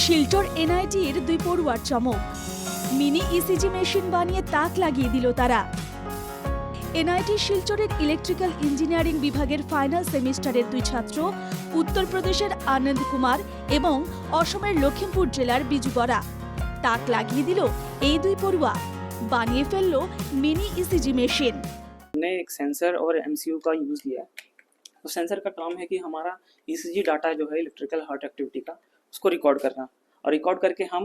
শিলচর এনআইটির দুই পড়ুয়ার চমক। Mini ECG machine বানিয়ে তাক লাগিয়ে দিল তারা। এনআইটি শিলচরের ইলেকট্রিক্যাল ইঞ্জিনিয়ারিং বিভাগের ফাইনাল সেমিস্টারের দুই ছাত্র উত্তরপ্রদেশের আনন্দ কুমার এবং অসমের লখিমপুর জেলার বিজু বরা তাক লাগিয়ে দিল এই দুই পড়ুয়া, বানিয়ে ফেলল মিনি ইসিজি মেশিন। हमने एक सेंसर और एमसीयू का यूज़ लिया है। तो सेंसर का काम है कि हमारा ईसीजी डाटा जो है इलेक्ट्रिकल हार्ट एक्टिविटी का उसको रिकॉर्ड करना, और रिकॉर्ड करके हम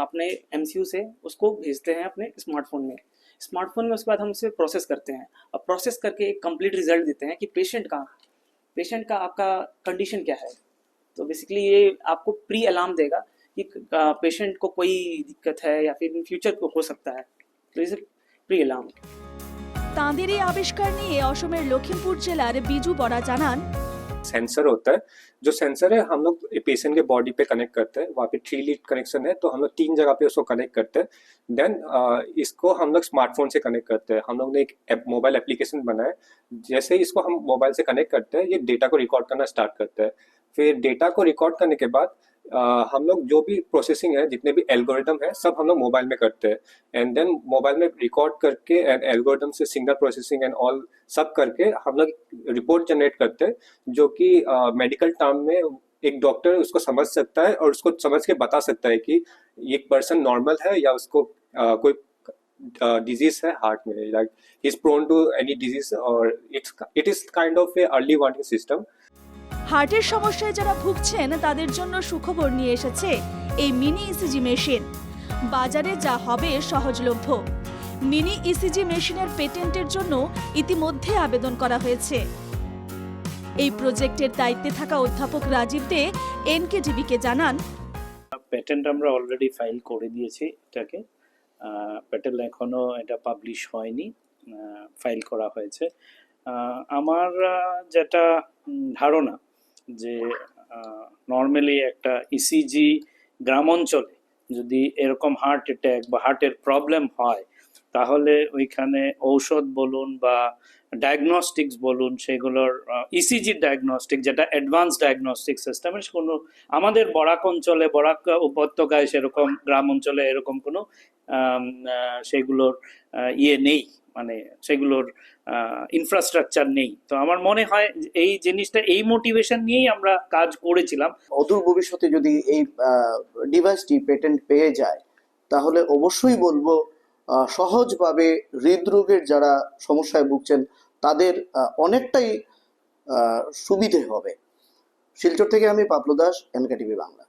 अपने एमसीयू से उसको भेजते हैं अपने स्मार्टफोन में। स्मार्टफोन में उसके बाद हम उसे प्रोसेस करते हैं और प्रोसेस करके एक कंप्लीट रिजल्ट देते हैं कि पेशेंट का आपका कंडीशन क्या है। तो बेसिकली ये आपको प्री अलार्म देगा कि पेशेंट को कोई दिक्कत है या फिर इन फ्यूचर को हो सकता है, तो इसे प्री अलार्म। তাঁদের এই আবিষ্কার নিয়ে অসমের লখিমপুর জেলার বিজু বরা জানান, सेंसर होता है, जो सेंसर है हम लोग पेशेंट के बॉडी पे कनेक्ट करते हैं। वहाँ पे 3 लीड कनेक्शन है, तो हम लोग 3 जगह पे उसको कनेक्ट करते हैं। देन इसको हम लोग स्मार्टफोन से कनेक्ट करते हैं। हम लोग ने एक मोबाइल एप्लीकेशन बनाया। जैसे ही इसको हम मोबाइल से कनेक्ट करते हैं, ये डेटा को रिकॉर्ड करना स्टार्ट करता है। फिर डेटा को रिकॉर्ड करने के बाद हम लोग जो भी प्रोसेसिंग है, जितने भी एल्गोरिदम है, सब हम लोग मोबाइल में करते हैं। एंड देन मोबाइल में रिकॉर्ड करके एंड एल्गोरिदम से सिग्नल प्रोसेसिंग एंड ऑल सब करके हम लोग रिपोर्ट जनरेट करते हैं, जो कि मेडिकल टर्म में एक डॉक्टर उसको समझ सकता है और उसको समझ के बता सकता है कि ये पर्सन नॉर्मल है या उसको कोई डिजीज है हार्ट में, like he is prone to any disease, और it is kind of a early warning system. হার্টের সমস্যায় যারা ভুগছেন তাদের জন্য সুখবর নিয়ে এসেছে এই মিনি ইসিজি মেশিন। বাজারে যা হবে সহজলভ্য। মিনি ইসিজি মেশিনের পেটেন্টের জন্য ইতিমধ্যে আবেদন করা হয়েছে। এই প্রজেক্টের দায়িত্বে থাকা অধ্যাপক রাজীব দে এনকেটিভিকে জানান, পেটেন্ট আমরা অলরেডি ফাইল করে দিয়েছি এটাকে। পেটেন্ট এখনো এটা পাবলিশ হয়নি, ফাইল করা হয়েছে। আমার যেটা ধারণা যে নর্মালি একটা ইসিজি গ্রাম অঞ্চলে যদি এরকম হার্ট অ্যাটাক বা হার্টের প্রবলেম হয়, তাহলে ওইখানে ঔষধ বলুন বা ডায়াগনস্টিক্স বলুন, সেগুলোর ইসিজি ডায়াগনস্টিক যেটা অ্যাডভান্স ডায়াগনস্টিক সিস্টেমের কোনো আমাদের বরাক অঞ্চলে, বরাক উপত্যকায় সেরকম, গ্রাম অঞ্চলে এরকম কোনো সেগুলোর নেই, মানে সেগুলোর ইনফ্রাস্ট্রাকচার নেই। তো আমার মনে হয় এই জিনিসটা, এই মোটিভেশন নিয়েই আমরা কাজ করেছিলাম। অদূর ভবিষ্যতে যদি এই ডিভাইসটি পেটেন্ট পেয়ে যায়, তাহলে অবশ্যই বলবো সহজভাবে হৃদরোগের যারা সমস্যায় ভুগছেন তাদের অনেকটাই সুবিধে হবে। শিলচর থেকে আমি পাপলু দাস, এনকেটিভি বাংলা।